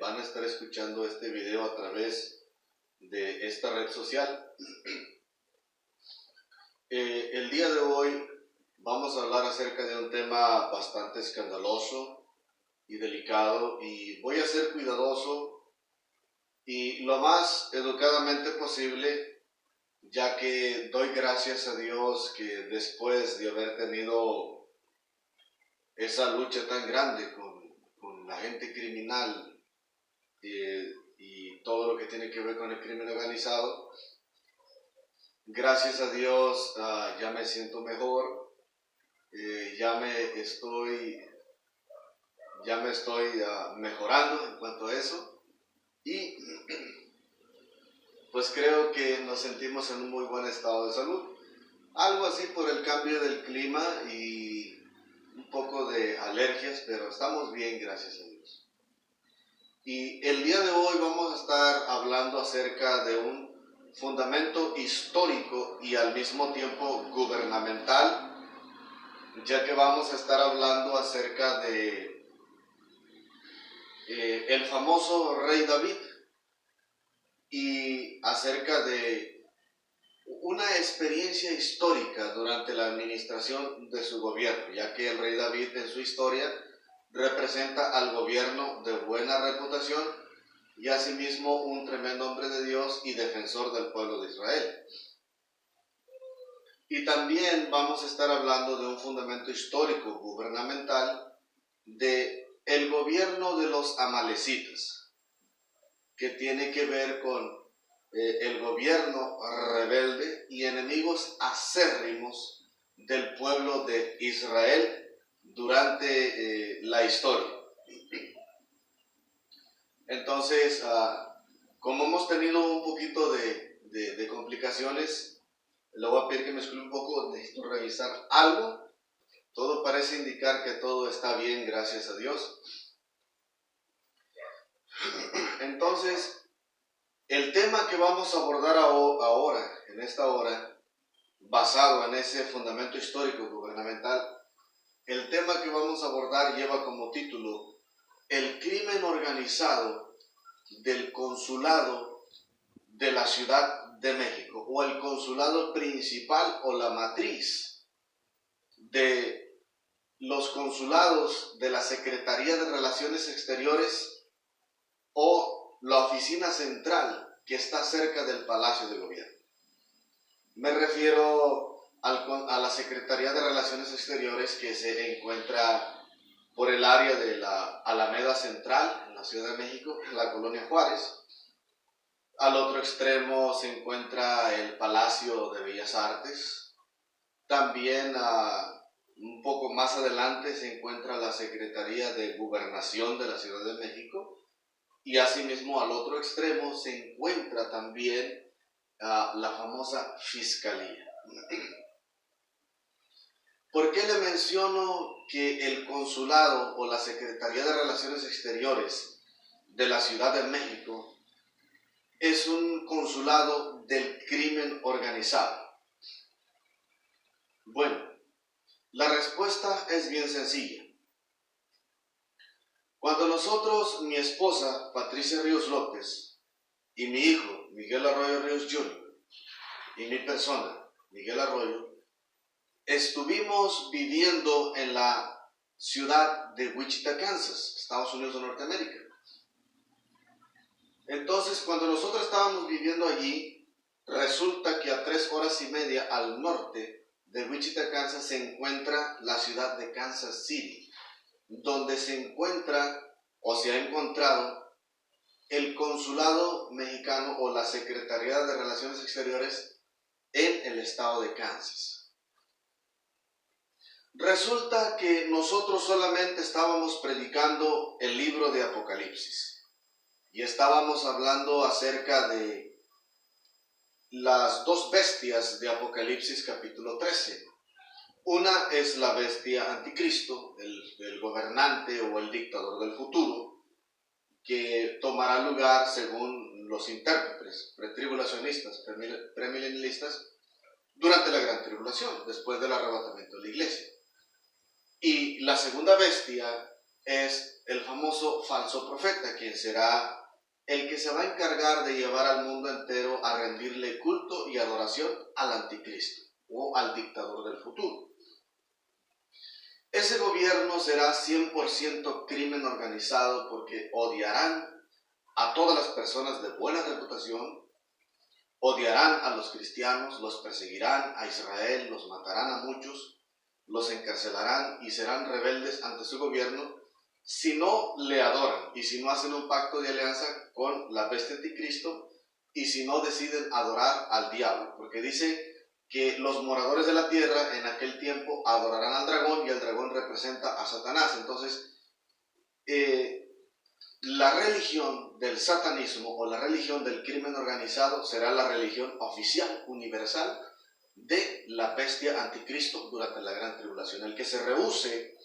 van a estar escuchando este video a través de esta red social. El día de hoy vamos a hablar acerca de un tema bastante escandaloso y delicado, y voy a ser cuidadoso y lo más educadamente posible, ya que doy gracias a Dios que después de haber tenido esa lucha tan grande con la gente criminal y todo lo que tiene que ver con el crimen organizado, gracias a Dios ya me siento mejor, ya me estoy mejorando en cuanto a eso, y pues creo que nos sentimos en un muy buen estado de salud. Algo así por el cambio del clima y un poco de alergias, pero estamos bien, gracias a Dios. Y el día de hoy vamos a estar hablando acerca de un fundamento histórico y al mismo tiempo gubernamental, ya que vamos a estar hablando acerca de el famoso rey David y acerca de una experiencia histórica durante la administración de su gobierno, ya que el rey David en su historia representa al gobierno de buena reputación y asimismo un tremendo hombre de Dios y defensor del pueblo de Israel. Y también vamos a estar hablando de un fundamento histórico gubernamental de el gobierno de los amalecitas, que tiene que ver con el gobierno rebelde y enemigos acérrimos del pueblo de Israel durante la historia. Entonces, como hemos tenido un poquito de complicaciones, le voy a pedir que me escuche un poco, necesito revisar algo. Todo parece indicar que todo está bien, gracias a Dios. Entonces, el tema que vamos a abordar ahora, en esta hora, basado en ese fundamento histórico gubernamental, el tema que vamos a abordar lleva como título el crimen organizado del consulado de la Ciudad de México, o el consulado principal o la matriz de los consulados de la Secretaría de Relaciones Exteriores o la oficina central que está cerca del Palacio de Gobierno. Me refiero a la Secretaría de Relaciones Exteriores, que se encuentra por el área de la Alameda Central, en la Ciudad de México, en la Colonia Juárez. Al otro extremo se encuentra el Palacio de Bellas Artes. También un poco más adelante se encuentra la Secretaría de Gobernación de la Ciudad de México. Y asimismo al otro extremo se encuentra también la famosa Fiscalía. ¿Por qué le menciono que el consulado o la Secretaría de Relaciones Exteriores de la Ciudad de México es un consulado del crimen organizado? Bueno, la respuesta es bien sencilla. Cuando nosotros, mi esposa Patricia Ríos López y mi hijo Miguel Arroyo Ríos Jr. y mi persona, Miguel Arroyo, estuvimos viviendo en la ciudad de Wichita, Kansas, Estados Unidos de Norteamérica. Entonces, cuando nosotros estábamos viviendo allí, resulta que a 3 horas y media al norte de Wichita, Kansas, se encuentra la ciudad de Kansas City, donde se encuentra o se ha encontrado el consulado mexicano o la Secretaría de Relaciones Exteriores en el estado de Kansas. Resulta que nosotros solamente estábamos predicando el libro de Apocalipsis y estábamos hablando acerca de las dos bestias de Apocalipsis capítulo 13. Una es la bestia anticristo, el gobernante o el dictador del futuro, que tomará lugar según los intérpretes pretribulacionistas, premilenialistas, durante la gran tribulación, después del arrebatamiento de la iglesia. Y la segunda bestia es el famoso falso profeta, quien será el que se va a encargar de llevar al mundo entero a rendirle culto y adoración al anticristo o al dictador del futuro. Ese gobierno será 100% crimen organizado, porque odiarán a todas las personas de buena reputación, odiarán a los cristianos, los perseguirán a Israel, los matarán a muchos, los encarcelarán y serán rebeldes ante su gobierno si no le adoran y si no hacen un pacto de alianza con la bestia anticristo y si no deciden adorar al diablo, porque dice que los moradores de la tierra en aquel tiempo adorarán al dragón y el dragón representa a Satanás. Entonces, la religión del satanismo o la religión del crimen organizado será la religión oficial, universal, de la bestia anticristo durante la gran tribulación. El que se rehúse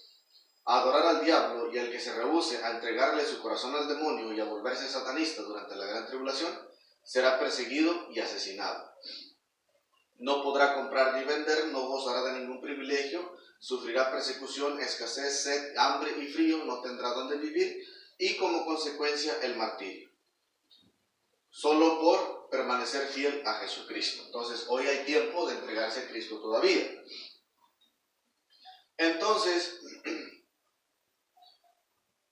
a adorar al diablo y el que se rehúse a entregarle su corazón al demonio y a volverse satanista durante la gran tribulación será perseguido y asesinado. No podrá comprar ni vender, no gozará de ningún privilegio, sufrirá persecución, escasez, sed, hambre y frío, no tendrá donde vivir y como consecuencia el martirio, solo por permanecer fiel a Jesucristo. Entonces hoy hay tiempo de entregarse a Cristo todavía. Entonces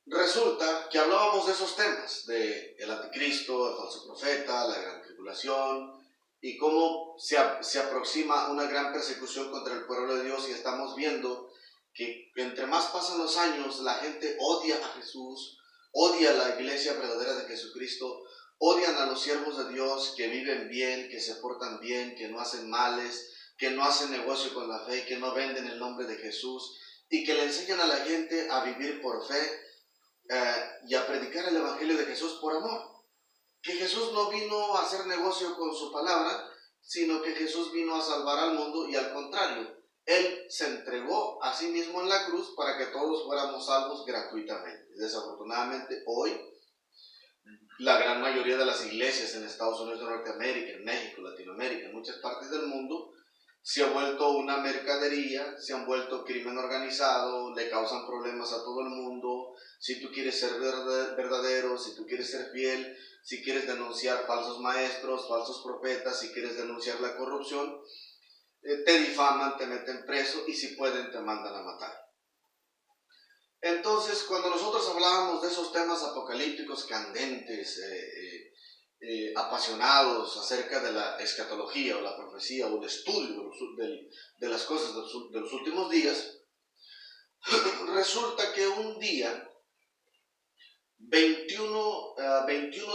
resulta que hablábamos de esos temas, de el anticristo, el falso profeta, la gran tribulación, y cómo se aproxima una gran persecución contra el pueblo de Dios, y estamos viendo que entre más pasan los años, la gente odia a Jesús, odia a la iglesia verdadera de Jesucristo, odian a los siervos de Dios que viven bien, que se portan bien, que no hacen males, que no hacen negocio con la fe, que no venden el nombre de Jesús, y que le enseñan a la gente a vivir por fe y a predicar el evangelio de Jesús por amor. Que Jesús no vino a hacer negocio con su palabra, sino que Jesús vino a salvar al mundo y al contrario, Él se entregó a sí mismo en la cruz para que todos fuéramos salvos gratuitamente. Desafortunadamente hoy, la gran mayoría de las iglesias en Estados Unidos de Norteamérica, en México, Latinoamérica, en muchas partes del mundo, se ha vuelto una mercadería, se han vuelto crimen organizado, le causan problemas a todo el mundo. Si tú quieres ser verdadero, si tú quieres ser fiel, si quieres denunciar falsos maestros, falsos profetas, si quieres denunciar la corrupción, te difaman, te meten preso y si pueden te mandan a matar. Entonces, cuando nosotros hablábamos de esos temas apocalípticos candentes, apasionados acerca de la escatología o la profecía o el estudio de las cosas de los últimos días, resulta que un día, 21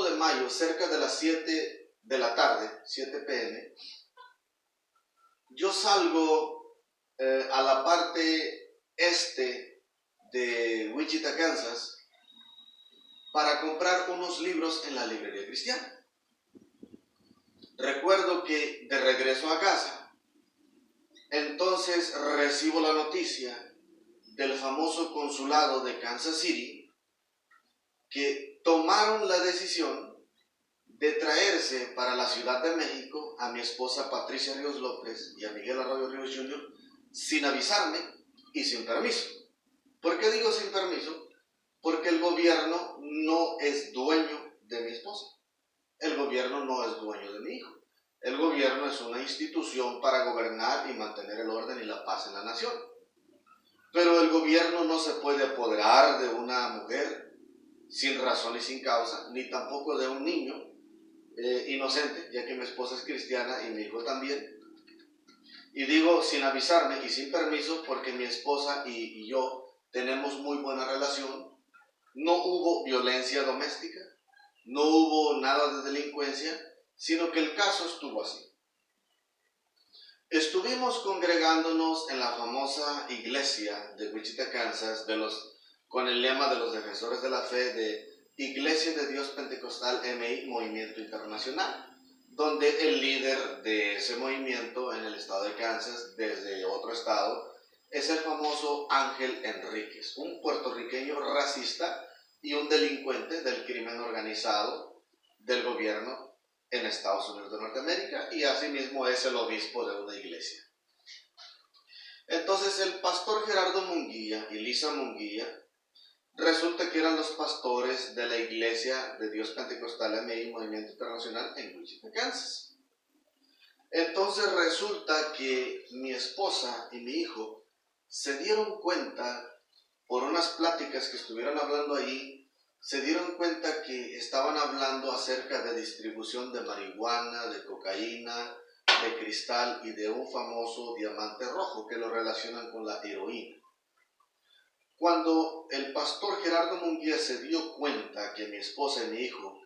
de mayo, cerca de las 7 de la tarde, 7 p.m., yo salgo a la parte este de Wichita, Kansas, para comprar unos libros en la librería cristiana. Recuerdo que de regreso a casa, entonces recibo la noticia del famoso consulado de Kansas City que tomaron la decisión de traerse para la Ciudad de México a mi esposa Patricia Ríos López y a Miguel Arroyo Ríos Jr. sin avisarme y sin permiso. ¿Por qué digo sin permiso? Porque el gobierno no es dueño de mi esposa. El gobierno no es dueño de mi hijo. El gobierno es una institución para gobernar y mantener el orden y la paz en la nación. Pero el gobierno no se puede apoderar de una mujer sin razón y sin causa, ni tampoco de un niño inocente, ya que mi esposa es cristiana y mi hijo también. Y digo sin avisarme y sin permiso porque mi esposa y yo tenemos muy buena relación. No hubo violencia doméstica, no hubo nada de delincuencia, sino que el caso estuvo así. Estuvimos congregándonos en la famosa iglesia de Wichita, Kansas, con el lema de los defensores de la fe de Iglesia de Dios Pentecostal MI Movimiento Internacional, donde el líder de ese movimiento en el estado de Kansas, desde otro estado, es el famoso Ángel Enríquez, un puertorriqueño racista y un delincuente del crimen organizado del gobierno en Estados Unidos de Norteamérica, y asimismo es el obispo de una iglesia. Entonces el pastor Gerardo Munguía y Lisa Munguía Resulta que eran los pastores de la Iglesia de Dios Pentecostal y Movimiento Internacional en Wichita, Kansas. Entonces resulta que mi esposa y mi hijo se dieron cuenta, por unas pláticas que estuvieron hablando ahí, se dieron cuenta que estaban hablando acerca de distribución de marihuana, de cocaína, de cristal y de un famoso diamante rojo que lo relacionan con la heroína. Cuando el pastor Gerardo Munguía se dio cuenta que mi esposa y mi hijo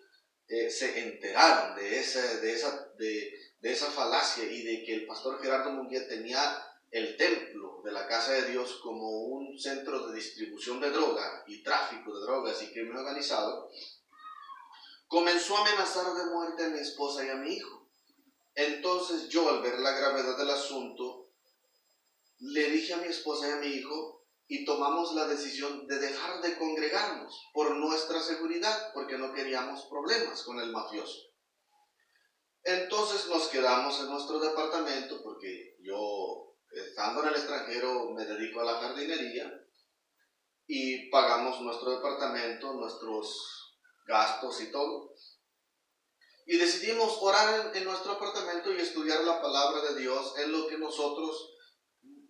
se enteraron de esa falacia y de que el pastor Gerardo Munguía tenía el templo de la Casa de Dios como un centro de distribución de droga y tráfico de drogas y crimen organizado, comenzó a amenazar de muerte a mi esposa y a mi hijo. Entonces yo, al ver la gravedad del asunto, le dije a mi esposa y a mi hijo, y tomamos la decisión de dejar de congregarnos por nuestra seguridad, porque no queríamos problemas con el mafioso. Entonces nos quedamos en nuestro departamento, porque yo, estando en el extranjero, me dedico a la jardinería, y pagamos nuestro departamento, nuestros gastos y todo. Y decidimos orar en nuestro apartamento y estudiar la palabra de Dios, en lo que nosotros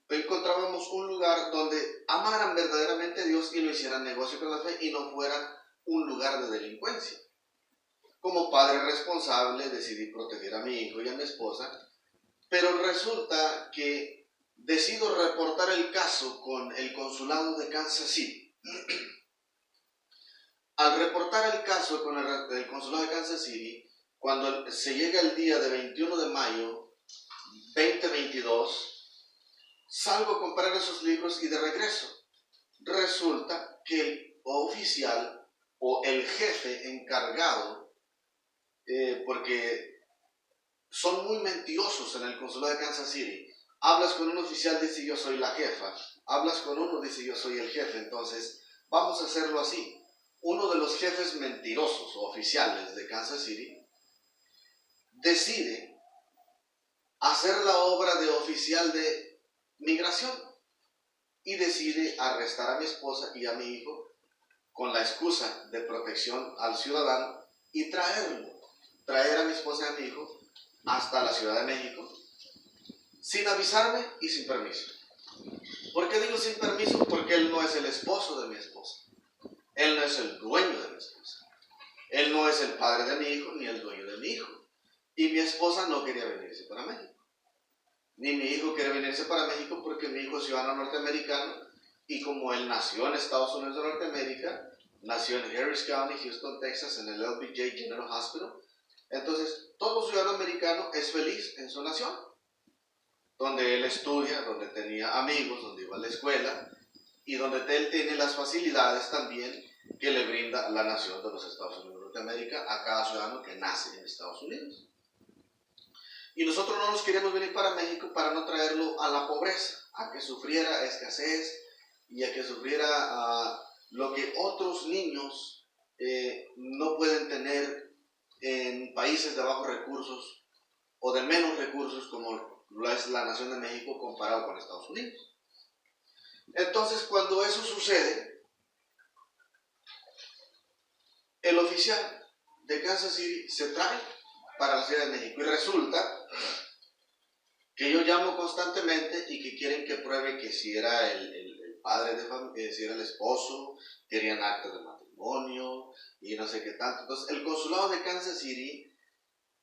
encontrábamos un lugar donde amaran verdaderamente a Dios y lo hicieran negocio con la fe y no fueran un lugar de delincuencia. Como padre responsable decidí proteger a mi hijo y a mi esposa, pero resulta que decido reportar el caso con el consulado de Kansas City. Al reportar el caso con el consulado de Kansas City, cuando se llega el día de 21 de mayo 2022, salgo a comprar esos libros y de regreso resulta que el oficial o el jefe encargado, porque son muy mentirosos en el consulado de Kansas City, hablas con un oficial, dice yo soy la jefa, hablas con uno, dice yo soy el jefe, entonces vamos a hacerlo así. Uno de los jefes mentirosos o oficiales de Kansas City decide hacer la obra de oficial de migración y decide arrestar a mi esposa y a mi hijo con la excusa de protección al ciudadano y traer a mi esposa y a mi hijo hasta la Ciudad de México sin avisarme y sin permiso. ¿Por qué digo sin permiso? Porque él no es el esposo de mi esposa, él no es el dueño de mi esposa, él no es el padre de mi hijo ni el dueño de mi hijo, y mi esposa no quería venirse para México. Ni mi hijo quiere venirse para México porque mi hijo es ciudadano norteamericano y como él nació en Estados Unidos de Norteamérica, nació en Harris County, Houston, Texas, en el LBJ General Hospital, entonces todo ciudadano americano es feliz en su nación, donde él estudia, donde tenía amigos, donde iba a la escuela y donde él tiene las facilidades también que le brinda la nación de los Estados Unidos de Norteamérica a cada ciudadano que nace en Estados Unidos. Y nosotros no nos queríamos venir para México para no traerlo a la pobreza, a que sufriera escasez y a que sufriera lo que otros niños no pueden tener en países de bajos recursos o de menos recursos como lo es la nación de México comparado con Estados Unidos. Entonces, cuando eso sucede, el oficial de Kansas City se trae para la Ciudad de México y resulta que yo llamo constantemente y que quieren que pruebe que si era el padre de familia, si era el esposo, querían actas de matrimonio y no sé qué tanto. Entonces el consulado de Kansas City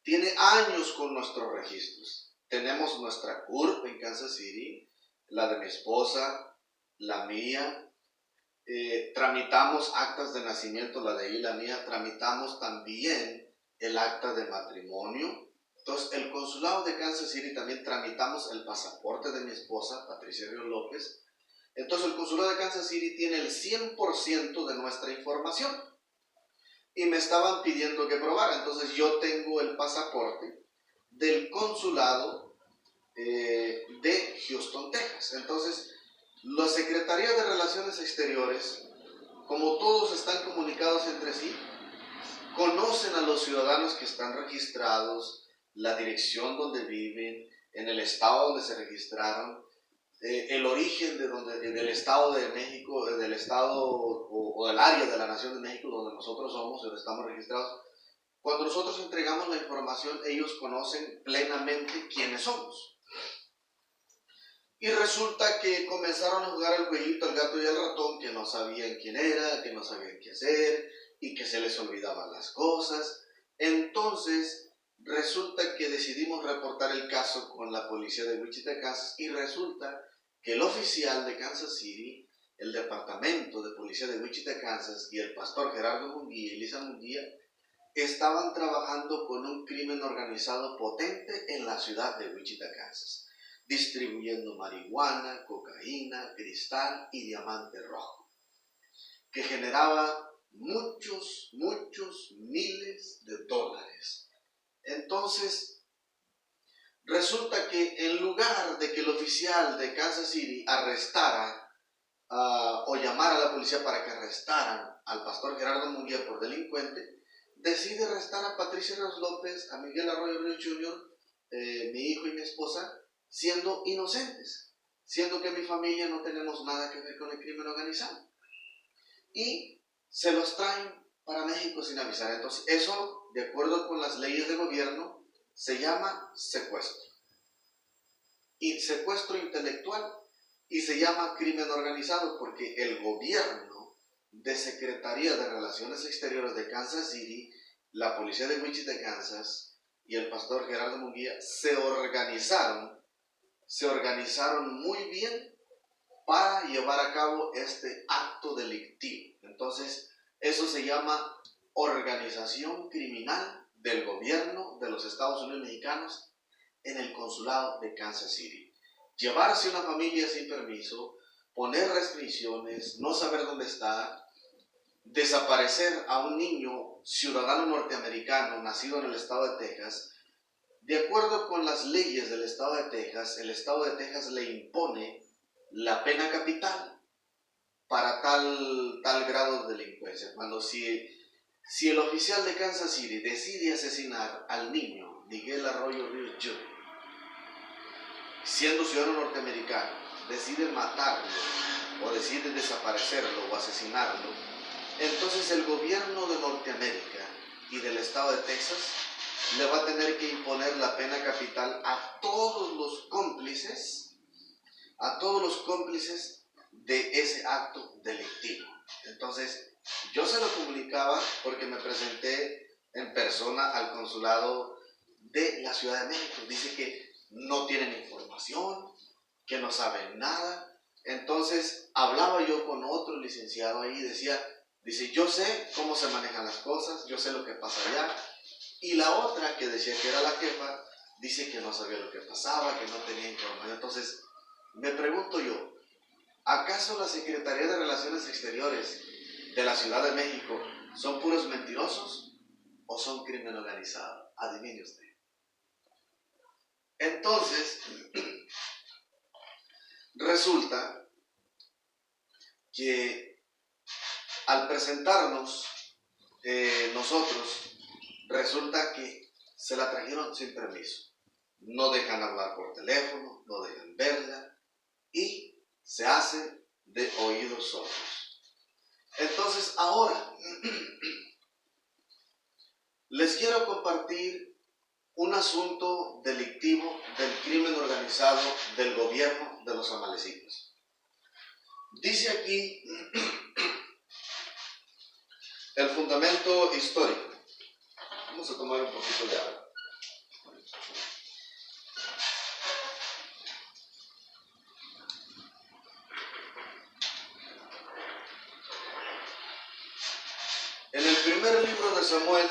tiene años con nuestros registros. Tenemos nuestra CURP en Kansas City, la de mi esposa, la mía. Tramitamos actas de nacimiento, la de ella y la mía. Tramitamos también el acta de matrimonio. Entonces, el consulado de Kansas City también tramitamos el pasaporte de mi esposa, Patricia Ríos López. Entonces, el consulado de Kansas City tiene el 100% de nuestra información. Y me estaban pidiendo que probara. Entonces, yo tengo el pasaporte del consulado de Houston, Texas. Entonces, la Secretaría de Relaciones Exteriores, como todos están comunicados entre sí, conocen a los ciudadanos que están registrados, la dirección donde viven, en el estado donde se registraron, el origen del Estado de México, del Estado o del área de la Nación de México donde nosotros somos, donde estamos registrados. Cuando nosotros entregamos la información, ellos conocen plenamente quiénes somos. Y resulta que comenzaron a jugar el jueguito, el gato y el ratón, que no sabían quién era, que no sabían qué hacer y que se les olvidaban las cosas. Entonces, resulta que decidimos reportar el caso con la policía de Wichita, Kansas, y resulta que el oficial de Kansas City, el departamento de policía de Wichita, Kansas, y el pastor Gerardo Munguía y Lisa Munguía estaban trabajando con un crimen organizado potente en la ciudad de Wichita, Kansas, distribuyendo marihuana, cocaína, cristal y diamante rojo, que generaba muchos miles de dólares. Entonces, resulta que en lugar de que el oficial de Kansas City arrestara o llamara a la policía para que arrestaran al pastor Gerardo Munguía por delincuente, decide arrestar a Patricia Ríos López, a Miguel Arroyo Ríos Jr., mi hijo y mi esposa, siendo inocentes, siendo que mi familia no tenemos nada que ver con el crimen organizado. Y se los traen para México sin avisar. Entonces, eso, de acuerdo con las leyes de gobierno, se llama secuestro. Y secuestro intelectual, y se llama crimen organizado porque el gobierno de Secretaría de Relaciones Exteriores de Kansas City, la policía de Wichita, Kansas, y el pastor Gerardo Munguía se organizaron muy bien para llevar a cabo este acto delictivo. Entonces, eso se llama organización criminal del gobierno de los Estados Unidos mexicanos en el consulado de Kansas City. Llevarse una familia sin permiso, poner restricciones, no saber dónde está, desaparecer a un niño ciudadano norteamericano nacido en el estado de Texas. De acuerdo con las leyes del estado de Texas, el estado de Texas le impone la pena capital para tal grado de delincuencia. Cuando si el oficial de Kansas City decide asesinar al niño Miguel Arroyo Ríos Jr., siendo ciudadano norteamericano, decide matarlo o decide desaparecerlo o asesinarlo, entonces el gobierno de Norteamérica y del estado de Texas le va a tener que imponer la pena capital a todos los cómplices de ese acto delictivo. Entonces, yo se lo comunicaba porque me presenté en persona al consulado de la Ciudad de México. Dice que no tienen información, que no saben nada. Entonces, hablaba yo con otro licenciado ahí y dice, yo sé cómo se manejan las cosas, yo sé lo que pasa allá. Y la otra, que decía que era la jefa, dice que no sabía lo que pasaba, que no tenía información. Entonces, me pregunto yo, ¿acaso la Secretaría de Relaciones Exteriores de la Ciudad de México son puros mentirosos o son crimen organizado? Adivine usted. Entonces, resulta que al presentarnos nosotros, resulta que se la trajeron sin permiso. No dejan hablar por teléfono, no dejan verla y se hacen de oídos sordos. Entonces, ahora les quiero compartir un asunto delictivo del crimen organizado del gobierno de los amalecitas. Dice aquí el fundamento histórico. Vamos a tomar un poquito de agua. En el primer libro de Samuel,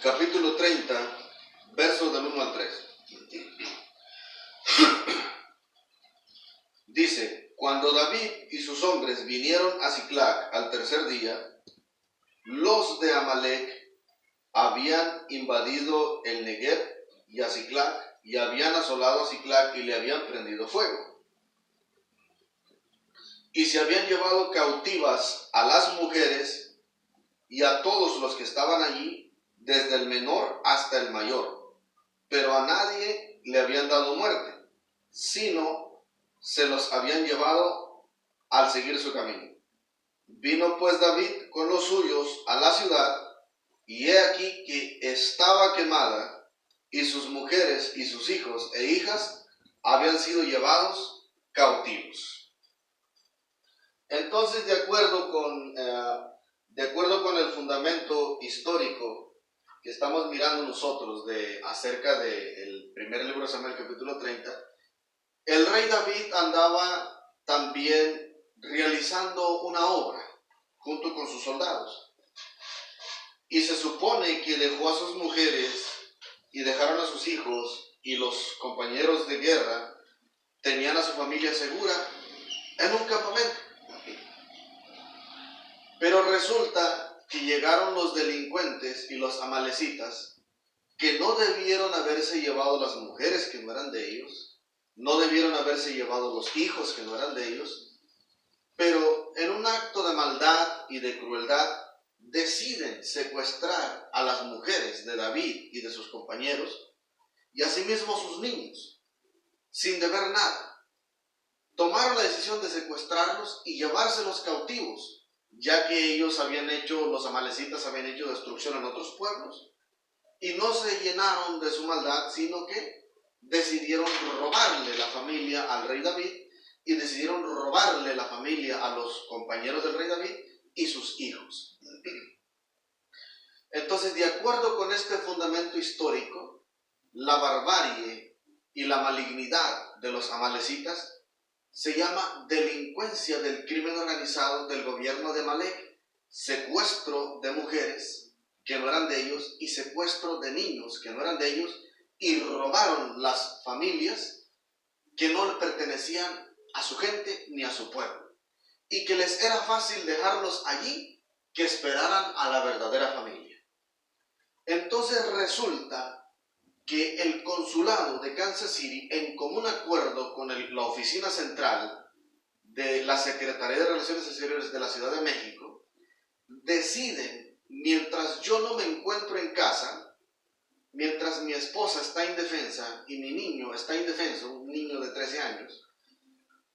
capítulo 30, versos del 1 al 3. Dice, cuando David y sus hombres vinieron a Siclag al tercer día, los de Amalec habían invadido el Negev y a Siclag, y habían asolado a Siclag y le habían prendido fuego. Y se habían llevado cautivas a las mujeres y a todos los que estaban allí, desde el menor hasta el mayor, pero a nadie le habían dado muerte, sino se los habían llevado al seguir su camino. Vino pues David con los suyos a la ciudad, y he aquí que estaba quemada, y sus mujeres y sus hijos e hijas habían sido llevados cautivos. Entonces, de acuerdo con el fundamento histórico que estamos mirando nosotros acerca del primer libro de Samuel, capítulo 30, el rey David andaba también realizando una obra junto con sus soldados. Y se supone que dejó a sus mujeres y dejaron a sus hijos, y los compañeros de guerra tenían a su familia segura en un campamento. Pero resulta que llegaron los delincuentes y los amalecitas, que no debieron haberse llevado las mujeres que no eran de ellos, no debieron haberse llevado los hijos que no eran de ellos, pero en un acto de maldad y de crueldad deciden secuestrar a las mujeres de David y de sus compañeros, y asimismo sus niños, sin deber nada. Tomaron la decisión de secuestrarlos y llevárselos cautivos, ya que los amalecitas habían hecho destrucción en otros pueblos, y no se llenaron de su maldad, sino que decidieron robarle la familia al rey David, y decidieron robarle la familia a los compañeros del rey David y sus hijos. Entonces, de acuerdo con este fundamento histórico, la barbarie y la malignidad de los amalecitas se llama delincuencia del crimen organizado del gobierno de Amalec, secuestro de mujeres que no eran de ellos y secuestro de niños que no eran de ellos, y robaron las familias que no le pertenecían a su gente ni a su pueblo, y que les era fácil dejarlos allí que esperaran a la verdadera familia. Entonces resulta que el consulado de Kansas City, en común acuerdo con la oficina central de la Secretaría de Relaciones Exteriores de la Ciudad de México, deciden, mientras yo no me encuentro en casa, mientras mi esposa está indefensa y mi niño está indefenso, un niño de 13 años,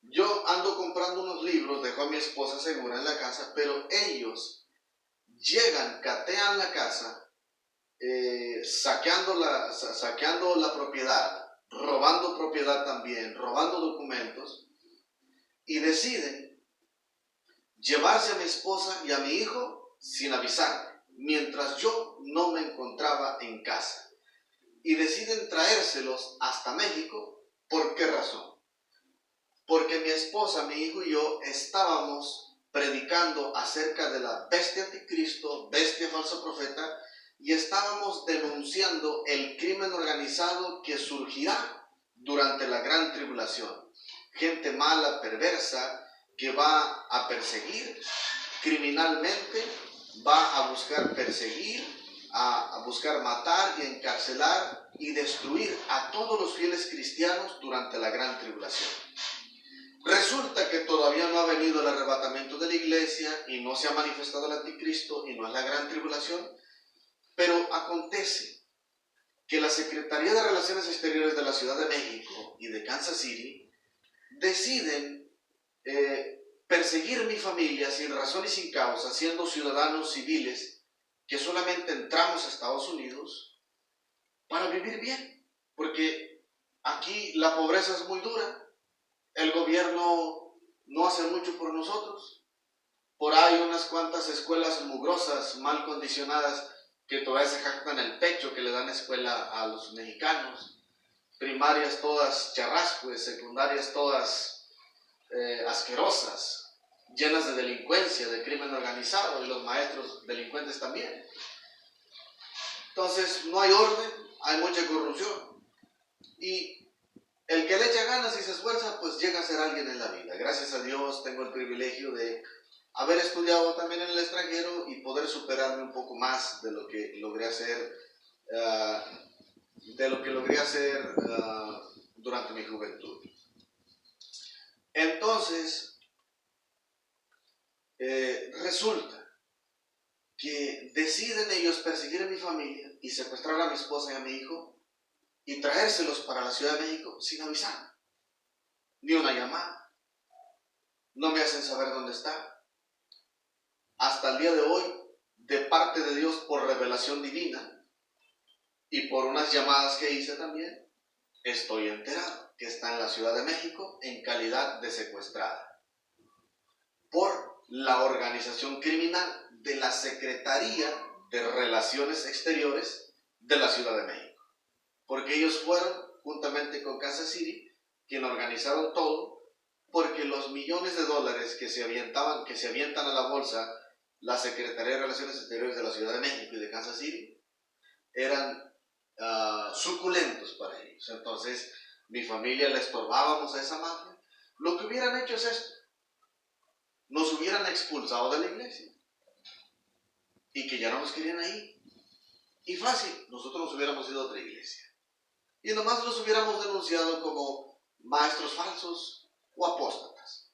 yo ando comprando unos libros, dejo a mi esposa segura en la casa, pero ellos llegan, catean la casa, saqueando la propiedad, robando propiedad también, robando documentos, y deciden llevarse a mi esposa y a mi hijo sin avisarme, mientras yo no me encontraba en casa. Y deciden traérselos hasta México. ¿Por qué razón? Porque mi esposa, mi hijo y yo estábamos predicando acerca de la bestia anticristo, bestia falso profeta, y estábamos denunciando el crimen organizado que surgirá durante la gran tribulación. Gente mala, perversa, que va a perseguir criminalmente, va a buscar perseguir, a buscar matar y encarcelar y destruir a todos los fieles cristianos durante la gran tribulación. Resulta que todavía no ha venido el arrebatamiento de la iglesia y no se ha manifestado el anticristo y no es la gran tribulación, pero acontece que la Secretaría de Relaciones Exteriores de la Ciudad de México y de Kansas City deciden perseguir mi familia sin razón y sin causa, siendo ciudadanos civiles que solamente entramos a Estados Unidos para vivir bien, porque aquí la pobreza es muy dura, el gobierno no hace mucho por nosotros, por ahí unas cuantas escuelas mugrosas, mal condicionadas, que todavía se jactan el pecho que le dan escuela a los mexicanos, primarias todas charrascos, secundarias todas asquerosas, llenas de delincuencia, de crimen organizado, y los maestros delincuentes también. Entonces no hay orden, hay mucha corrupción, y el que le echa ganas y se esfuerza, pues llega a ser alguien en la vida. Gracias a Dios tengo el privilegio de haber estudiado también en el extranjero y poder superarme un poco más de lo que logré hacer, durante mi juventud. Entonces, resulta que deciden ellos perseguir a mi familia y secuestrar a mi esposa y a mi hijo y traérselos para la Ciudad de México sin avisar. ni una llamada. No me hacen saber dónde está. Hasta el día de hoy, de parte de Dios por revelación divina y por unas llamadas que hice también, estoy enterado que está en la Ciudad de México en calidad de secuestrada por la organización criminal de la Secretaría de Relaciones Exteriores de la Ciudad de México. Porque ellos fueron, juntamente con Kansas City, quienes organizaron todo, porque los millones de dólares que se avientan a la bolsa la Secretaría de Relaciones Exteriores de la Ciudad de México y de Kansas City, eran suculentos para ellos. Entonces, mi familia le estorbábamos a esa mafia. Lo que hubieran hecho es esto: nos hubieran expulsado de la iglesia y que ya no nos querían ahí. Y fácil, nosotros nos hubiéramos ido a otra iglesia y nomás los hubiéramos denunciado como maestros falsos o apóstatas.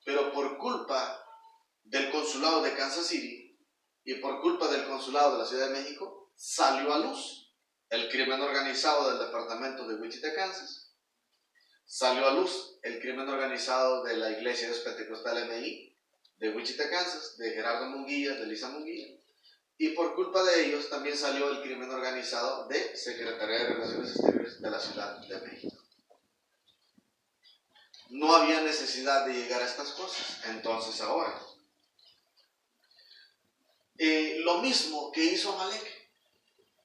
Pero por culpa del consulado de Kansas City y por culpa del consulado de la Ciudad de México, salió a luz el crimen organizado del departamento de Wichita, Kansas. Salió a luz el crimen organizado de la Iglesia Pentecostal MI de Wichita, Kansas, de Gerardo Munguía, de Lisa Munguía. Y por culpa de ellos también salió el crimen organizado de Secretaría de Relaciones Exteriores de la Ciudad de México. No había necesidad de llegar a estas cosas. Entonces ahora, lo mismo que hizo Amalek,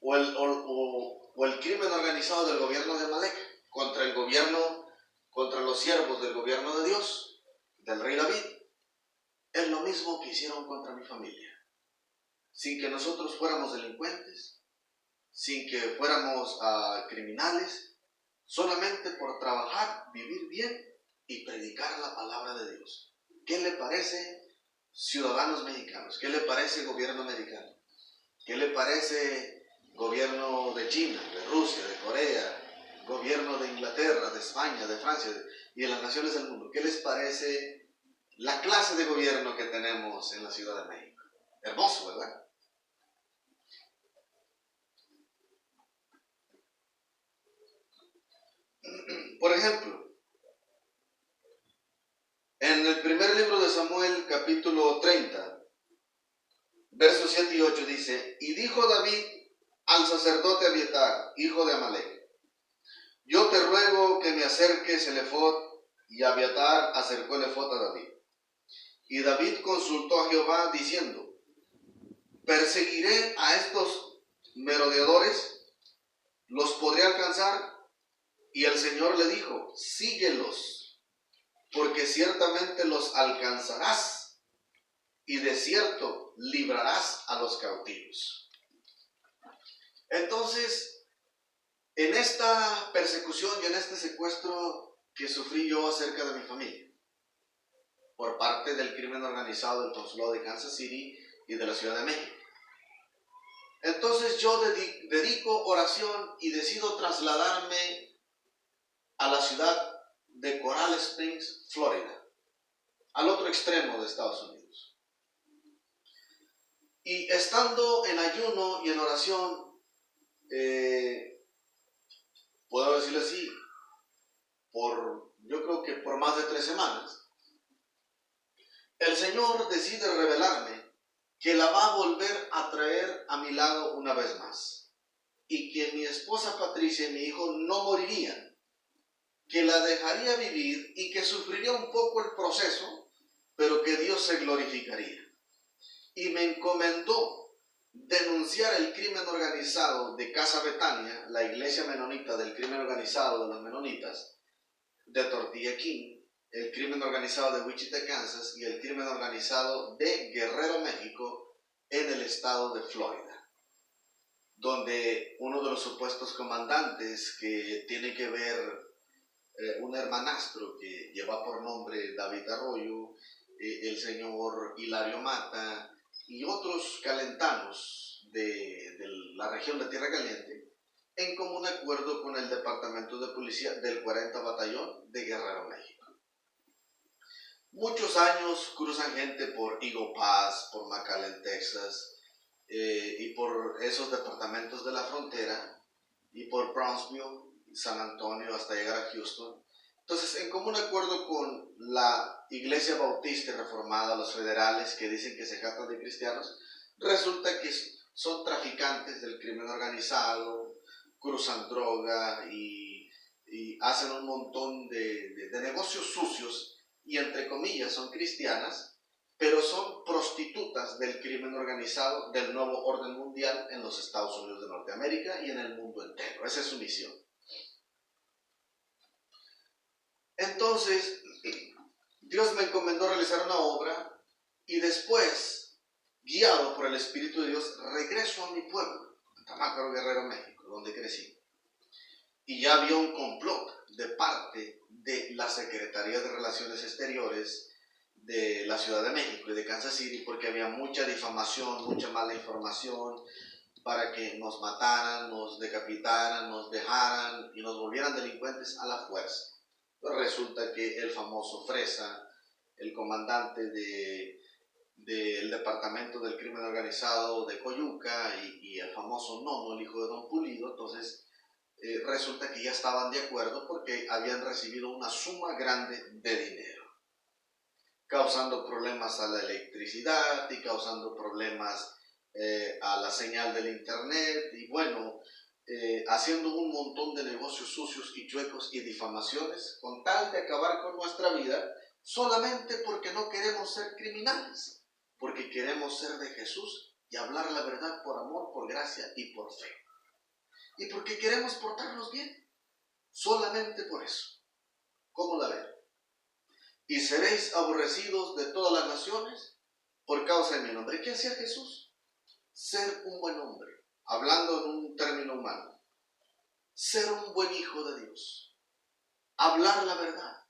o el crimen organizado del gobierno de Amalek contra el gobierno, contra los siervos del gobierno de Dios, del rey David, es lo mismo que hicieron contra mi familia. Sin que nosotros fuéramos delincuentes, sin que fuéramos criminales, solamente por trabajar, vivir bien y predicar la palabra de Dios. ¿Qué le parece, ciudadanos mexicanos? ¿Qué le parece, gobierno americano? ¿Qué le parece, gobierno de China, de Rusia, de Corea, gobierno de Inglaterra, de España, de Francia y de las naciones del mundo? ¿Qué les parece la clase de gobierno que tenemos en la Ciudad de México? Hermoso, ¿verdad? Por ejemplo, en el primer libro de Samuel, capítulo 30, versos 7 y 8 dice: y dijo David al sacerdote Abiatar, hijo de Amalek: yo te ruego que me acerques el efod. Y Abiatar acercó el efod a David. Y David consultó a Jehová diciendo: ¿perseguiré a estos merodeadores? ¿Los podré alcanzar? Y el Señor le dijo: síguelos, porque ciertamente los alcanzarás, y de cierto librarás a los cautivos. Entonces, en esta persecución y en este secuestro que sufrí yo acerca de mi familia, por parte del crimen organizado del consulado de Kansas City y de la Ciudad de México, entonces yo dedico oración y decido trasladarme a la ciudad de Coral Springs, Florida, al otro extremo de Estados Unidos. Y estando en ayuno y en oración, puedo decirlo así, yo creo que por más de 3 semanas, el Señor decide revelarme que la va a volver a traer a mi lado una vez más, y que mi esposa Patricia y mi hijo no morirían, que la dejaría vivir y que sufriría un poco el proceso, pero que Dios se glorificaría. Y me encomendó denunciar el crimen organizado de Casa Betania, la iglesia menonita del crimen organizado de los menonitas, de Tortilla King, el crimen organizado de Wichita, Kansas, y el crimen organizado de Guerrero, México, en el estado de Florida, donde uno de los supuestos comandantes, que tiene que ver un hermanastro que lleva por nombre David Arroyo, el señor Hilario Mata y otros calentanos de la región de Tierra Caliente, en común acuerdo con el Departamento de Policía del 40 Batallón de Guerrero, México. Muchos años cruzan gente por Eagle Pass, por McAllen, Texas, y por esos departamentos de la frontera, y por Brownsville, San Antonio, hasta llegar a Houston, Entonces, en común acuerdo con la Iglesia Bautista y Reformada, los federales que dicen que se trata de cristianos, resulta que son traficantes del crimen organizado, cruzan droga y hacen un montón de negocios sucios y entre comillas son cristianas, pero son prostitutas del crimen organizado del nuevo orden mundial en los Estados Unidos de Norteamérica y en el mundo entero. Esa es su misión. Entonces, Dios me encomendó realizar una obra y después, guiado por el Espíritu de Dios, regreso a mi pueblo, Tamácaro, Guerrero, México, donde crecí. Y ya había un complot de parte de la Secretaría de Relaciones Exteriores de la Ciudad de México y de Kansas City, porque había mucha difamación, mucha mala información, para que nos mataran, nos decapitaran, nos dejaran y nos volvieran delincuentes a la fuerza. Resulta que el famoso Fresa, el comandante del Departamento del Crimen Organizado de Coyuca y el famoso Nono, el hijo de Don Pulido, entonces resulta que ya estaban de acuerdo porque habían recibido una suma grande de dinero, causando problemas a la electricidad y causando problemas a la señal del internet y bueno, haciendo un montón de negocios sucios y chuecos y difamaciones con tal de acabar con nuestra vida solamente porque no queremos ser criminales, porque queremos ser de Jesús y hablar la verdad por amor, por gracia y por fe. Y porque queremos portarnos bien, solamente por eso. ¿Cómo la ven? Y seréis aborrecidos de todas las naciones por causa de mi nombre. ¿Qué hacía Jesús? Ser un buen hombre, hablando en un término humano. Ser un buen hijo de Dios. Hablar la verdad.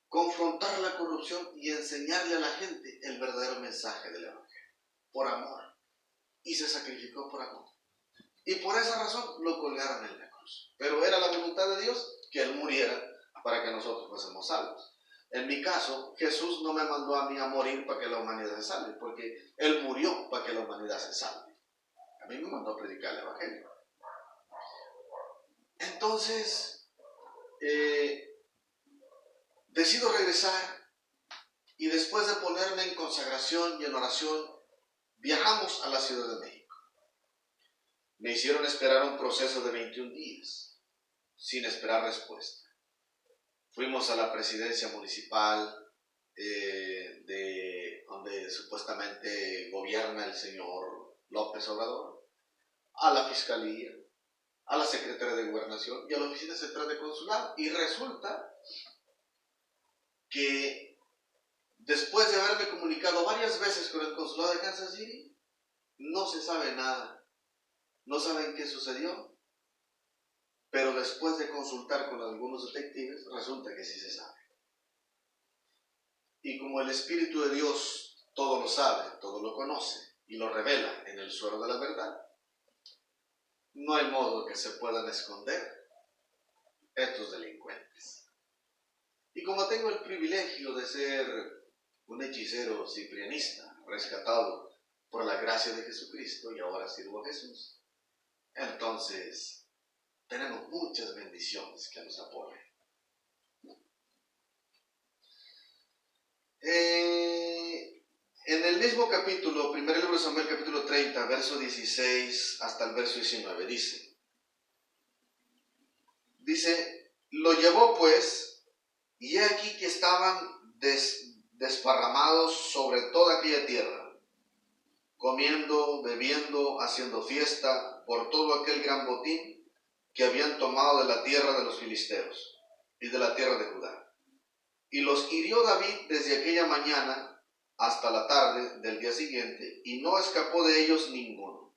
Confrontar la corrupción y enseñarle a la gente el verdadero mensaje del Evangelio. Por amor. Y se sacrificó por amor. Y por esa razón lo colgaron en la cruz. Pero era la voluntad de Dios que Él muriera para que nosotros fuésemos salvos. En mi caso, Jesús no me mandó a mí a morir para que la humanidad se salve, porque Él murió para que la humanidad se salve. A mí me mandó a predicar el Evangelio. Entonces, decido regresar y después de ponerme en consagración y en oración, viajamos a la Ciudad de México. Me hicieron esperar un proceso de 21 días, sin esperar respuesta. Fuimos a la presidencia municipal de donde supuestamente gobierna el señor López Obrador, a la fiscalía, a la secretaria de gobernación y a la oficina central de consulado. Y resulta que después de haberme comunicado varias veces con el consulado de Kansas City, no se sabe nada. No saben qué sucedió. Pero después de consultar con algunos detectives, resulta que sí se sabe. Y como el Espíritu de Dios todo lo sabe, todo lo conoce y lo revela en el suero de la verdad, no hay modo que se puedan esconder estos delincuentes. Y como tengo el privilegio de ser un hechicero ciprianista, rescatado por la gracia de Jesucristo y ahora sirvo a Jesús, entonces tenemos muchas bendiciones que nos apoyan. En el mismo capítulo, primer libro de Samuel, capítulo 30, verso 16 hasta el verso 19, dice, lo llevó pues, y he aquí que estaban desparramados sobre toda aquella tierra, comiendo, bebiendo, haciendo fiesta por todo aquel gran botín que habían tomado de la tierra de los filisteos y de la tierra de Judá. Y los hirió David desde aquella mañana hasta la tarde del día siguiente, y no escapó de ellos ninguno,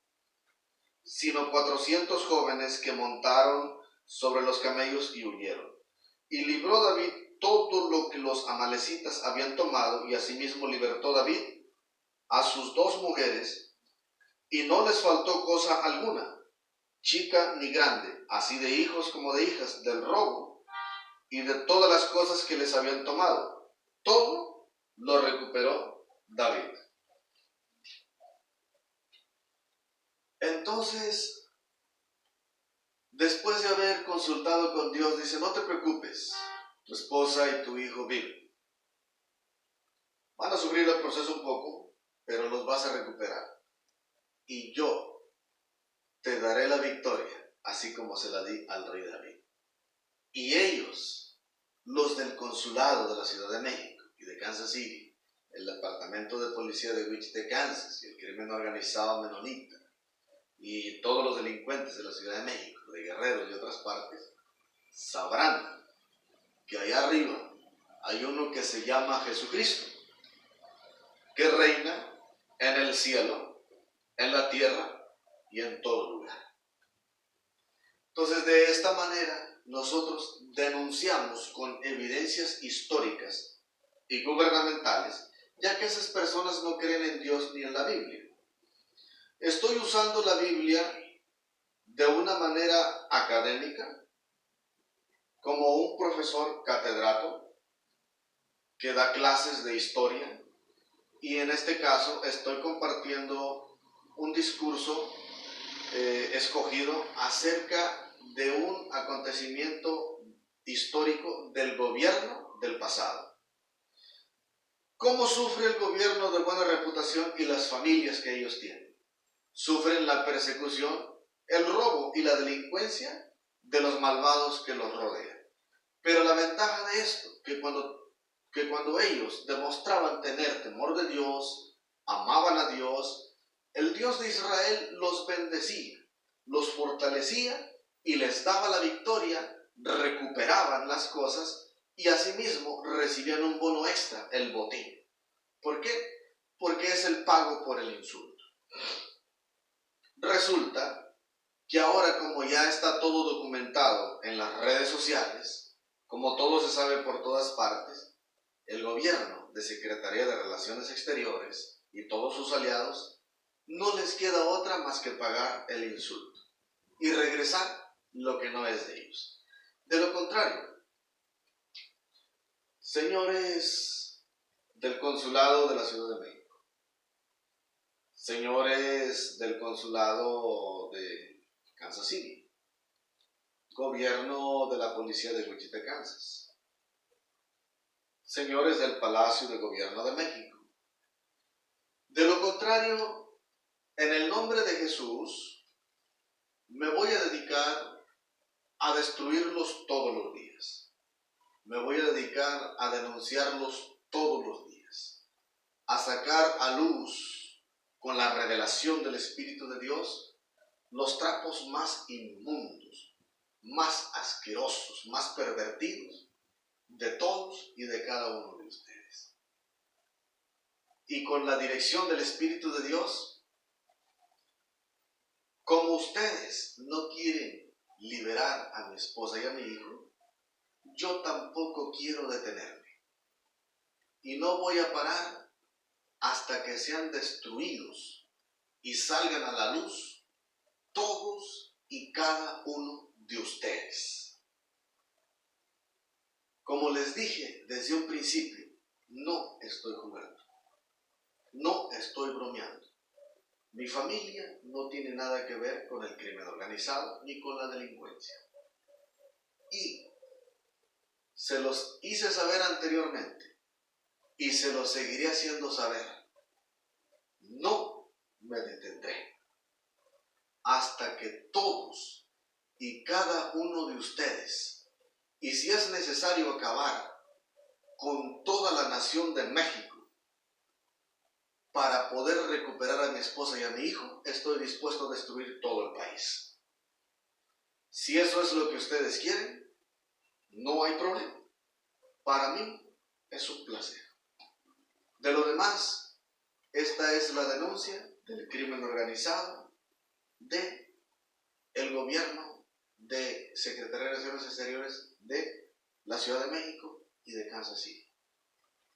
sino 400 jóvenes que montaron sobre los camellos y huyeron. Y libró David todo lo que los amalecitas habían tomado, y asimismo libertó David a sus 2 mujeres, y no les faltó cosa alguna, chica ni grande, así de hijos como de hijas, del robo y de todas las cosas que les habían tomado. Todo lo recuperó David. Entonces, después de haber consultado con Dios, dice, no te preocupes, tu esposa y tu hijo viven. Van a sufrir el proceso un poco, pero los vas a recuperar. Y yo te daré la victoria, así como se la di al rey David. Y ellos, los del consulado de la Ciudad de México y de Kansas City, el departamento de policía de Wichita, Kansas, y el crimen organizado menonita, y todos los delincuentes de la Ciudad de México, de Guerrero y otras partes, sabrán que allá arriba hay uno que se llama Jesucristo, que reina en el cielo, en la tierra y en todo lugar. Entonces, de esta manera, nosotros denunciamos con evidencias históricas y gubernamentales, ya que esas personas no creen en Dios ni en la Biblia. Estoy usando la Biblia de una manera académica, como un profesor catedrático que da clases de historia, y en este caso estoy compartiendo un discurso escogido acerca de un acontecimiento histórico del gobierno del pasado. ¿Cómo sufre el gobierno de buena reputación y las familias que ellos tienen? Sufren la persecución, el robo y la delincuencia de los malvados que los rodean. Pero la ventaja de esto, que cuando ellos demostraban tener temor de Dios, amaban a Dios, el Dios de Israel los bendecía, los fortalecía y les daba la victoria, recuperaban las cosas y asimismo recibían un bono extra, el botín. ¿Por qué? Porque es el pago por el insulto. Resulta que ahora, como ya está todo documentado en las redes sociales, como todo se sabe por todas partes, el gobierno de Secretaría de Relaciones Exteriores y todos sus aliados no les queda otra más que pagar el insulto y regresar lo que no es de ellos. De lo contrario, señores del consulado de la Ciudad de México, señores del consulado de Kansas City, gobierno de la policía de Wichita, Kansas, señores del Palacio de Gobierno de México. De lo contrario, en el nombre de Jesús, me voy a dedicar a destruirlos todos los días. Me voy a dedicar a denunciarlos todos los días, a sacar a luz con la revelación del Espíritu de Dios los trapos más inmundos, más asquerosos, más pervertidos de todos y de cada uno de ustedes. Y con la dirección del Espíritu de Dios, como ustedes no quieren liberar a mi esposa y a mi hijo, yo tampoco quiero detenerme. Y no voy a parar hasta que sean destruidos y salgan a la luz todos y cada uno de ustedes. Como les dije desde un principio, no estoy jugando, no estoy bromeando. Mi familia no tiene nada que ver con el crimen organizado ni con la delincuencia. Y se los hice saber anteriormente y se los seguiré haciendo saber. No me detendré hasta que todos y cada uno de ustedes, y si es necesario acabar con toda la nación de México para poder recuperar a mi esposa y a mi hijo, estoy dispuesto a destruir todo el país. Si eso es lo que ustedes quieren, no hay problema. Para mí es un placer. De lo demás, esta es la denuncia del crimen organizado de el gobierno de Secretaría de Relaciones Exteriores de la Ciudad de México y de Kansas City.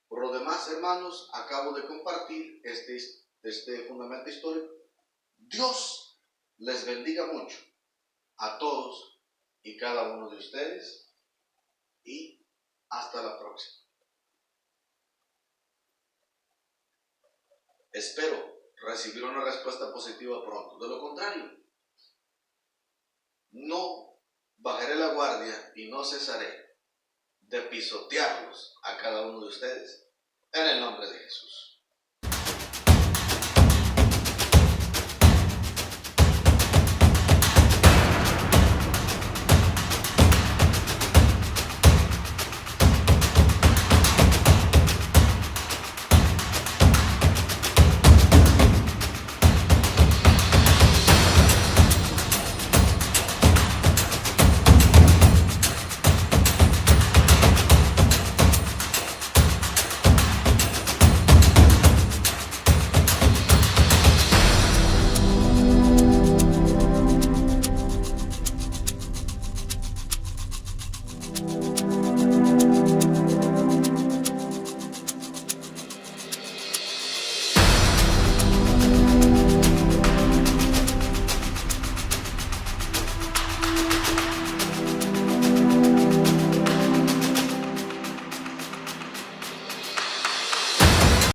Por lo demás, hermanos, acabo de compartir este fundamento histórico. Dios les bendiga mucho a todos y cada uno de ustedes y hasta la próxima. Espero recibir una respuesta positiva pronto. De lo contrario, no bajaré la guardia y no cesaré de pisotearlos a cada uno de ustedes. En el nombre de Jesús.